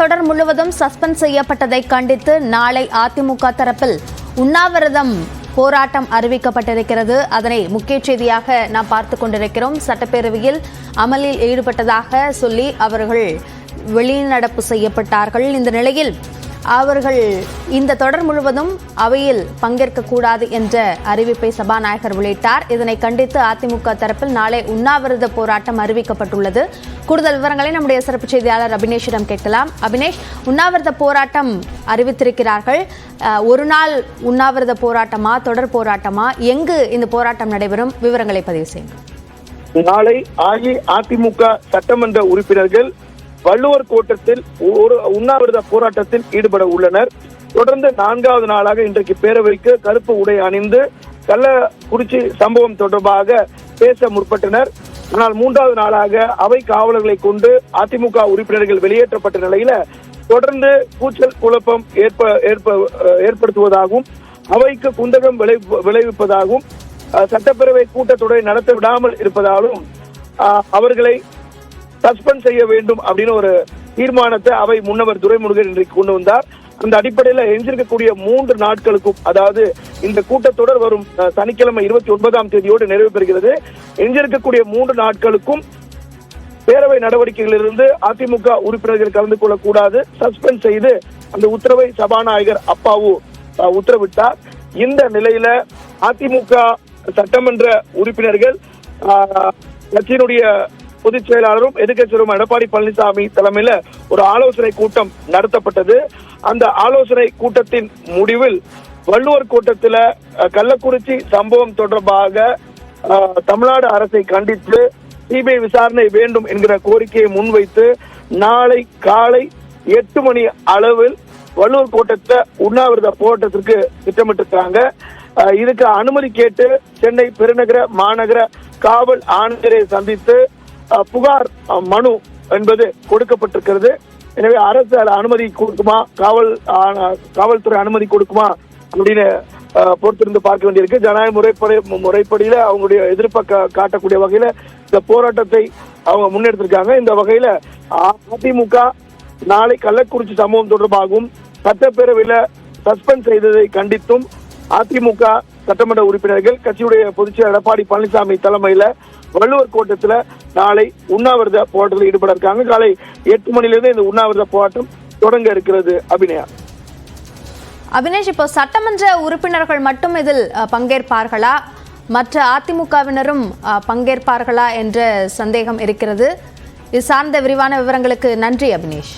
கூட்டத்தொடர் முழுவதும் சஸ்பெண்ட் செய்யப்பட்டதை கண்டித்து நாளை அதிமுக தரப்பில் உண்ணாவிரதம் போராட்டம் அறிவிக்கப்பட்டிருக்கிறது. அதனை முக்கிய செய்தியாக நாம் பார்த்துக் கொண்டிருக்கிறோம். சட்டப்பேரவையில் அமளியில் ஈடுபட்டதாக சொல்லி அவர்கள் வெளிநடப்பு செய்யப்பட்டார்கள். இந்த நிலையில் அவர்கள் இந்த தொடர் முழுவதும் அவையில் பங்கேற்கக்கூடாது என்ற அறிவிப்பை சபாநாயகர் வெளியிட்டார். இதனை கண்டித்து அதிமுக தரப்பில் நாளை உண்ணாவிரத போராட்டம் அறிவிக்கப்பட்டுள்ளது. கூடுதல் விவரங்களை நம்முடைய சிறப்பு செய்தியாளர் அபினேஷிடம் கேட்கலாம். அபினேஷ், உண்ணாவிரத போராட்டம் அறிவித்திருக்கிறார்கள். ஒரு நாள் உண்ணாவிரத போராட்டமா, தொடர் போராட்டமா, எங்கு இந்த போராட்டம் நடைபெறும்? விவரங்களை பதிவு செய்யுங்கள். நாளை அஇஅதிமுக சட்டமன்ற உறுப்பினர்கள் வள்ளுவர் கோட்டத்தில் ஒரு உண்ணாவிரத போராட்டத்தில் ஈடுபட உள்ளனர். தொடர்ந்து 4வது நாளாக இன்றைக்கு பேரவைக்கு கருப்பு உடை அணிந்து கள்ளக்குறிச்சி சம்பவம் தொடர்பாக பேச முற்பட்டனர். ஆனால் 3வது நாளாக அவை காவலர்களை கொண்டு அதிமுக உறுப்பினர்கள் வெளியேற்றப்பட்ட நிலையில தொடர்ந்து கூச்சல் குழப்பம் ஏற்படுத்துவதாகவும் அவைக்கு குந்தகம் விளைவிப்பதாகவும் சட்டப்பேரவை கூட்டத்தொடரை நடத்த விடாமல் இருப்பதாலும் அவர்களை சஸ்பெண்ட் செய்ய வேண்டும் அப்படின்னு ஒரு தீர்மானத்தை அவை முன்னவர் துரைமுருகன் இன்றைக்கு கொண்டு வந்தார். அந்த அடிப்படையில் எஞ்சிருக்கக்கூடிய 3 நாட்களுக்கும், அதாவது இந்த கூட்டத்தொடர் வரும் சனிக்கிழமை 29ஆம் தேதியோடு நிறைவு பெறுகிறது. எஞ்சிருக்கக்கூடிய 3 நாட்களுக்கும் பேரவை நடவடிக்கைகளிலிருந்து அதிமுக உறுப்பினர்கள் கலந்து கொள்ளக்கூடாது, சஸ்பெண்ட் செய்து அந்த உத்தரவை சபாநாயகர் அப்பாவு உத்தரவிட்டார். இந்த நிலையில அதிமுக சட்டமன்ற உறுப்பினர்கள் கட்சியினுடைய பொதுச் செயலாளரும் எதிர்க்கட்சியும் எடப்பாடி பழனிசாமி தலைமையில ஒரு ஆலோசனை கூட்டம் நடத்தப்பட்டது. அந்த ஆலோசனை கூட்டத்தின் முடிவில் வள்ளுவர் கோட்டத்தில் கள்ளக்குறிச்சி சம்பவம் தொடர்பாக தமிழ்நாடு அரசை கண்டித்து சிபிஐ விசாரணை வேண்டும் என்கிற கோரிக்கையை முன்வைத்து நாளை காலை 8 மணி அளவில் வள்ளுவர் கோட்டத்தில் உண்ணாவிரத போராட்டத்திற்கு திட்டமிட்டிருக்காங்க. இதுக்கு அனுமதி கேட்டு சென்னை பெருநகர மாநகர காவல் ஆணையரை சந்தித்து புகார் மனு என்பது கொடுக்கப்பட்டிருக்கிறது. எனவே அரசு அனுமதி கொடுக்குமா, காவல்துறை அனுமதி கொடுக்குமா அப்படின்னு பொறுத்திருந்து பார்க்க வேண்டியிருக்கு. ஜனநாயக முறைப்படியில அவங்களுடைய எதிர்ப்பை காட்டக்கூடிய வகையில இந்த போராட்டத்தை அவங்க முன்னெடுத்திருக்காங்க. இந்த வகையில அதிமுக நாளை கள்ளக்குறிச்சி சம்பவம் தொடர்பாகவும் சட்டப்பேரவையில சஸ்பெண்ட் செய்ததை கண்டித்தும் அதிமுக சட்டமன்ற உறுப்பினர்கள் கட்சியுடைய பொதுச்செயலாளர் எடப்பாடி பழனிசாமி தலைமையில வள்ளுவர் கோட்டத்துல நாளை உண்ணாவிரத போராட்டத்தில் ஈடுபட இருக்காங்க. காலை 8 மணிலிருந்து இந்த உண்ணாவிரத போராட்டம் தொடங்க இருக்கிறது. அபினேஷ், இப்போ சட்டமன்ற உறுப்பினர்கள் மட்டும் இதில் பங்கேற்பார்களா, மற்ற அதிமுகவினரும் பங்கேற்பார்களா என்ற சந்தேகம் இருக்கிறது. இது சார்ந்த விரிவான விவரங்களுக்கு நன்றி அபினேஷ்.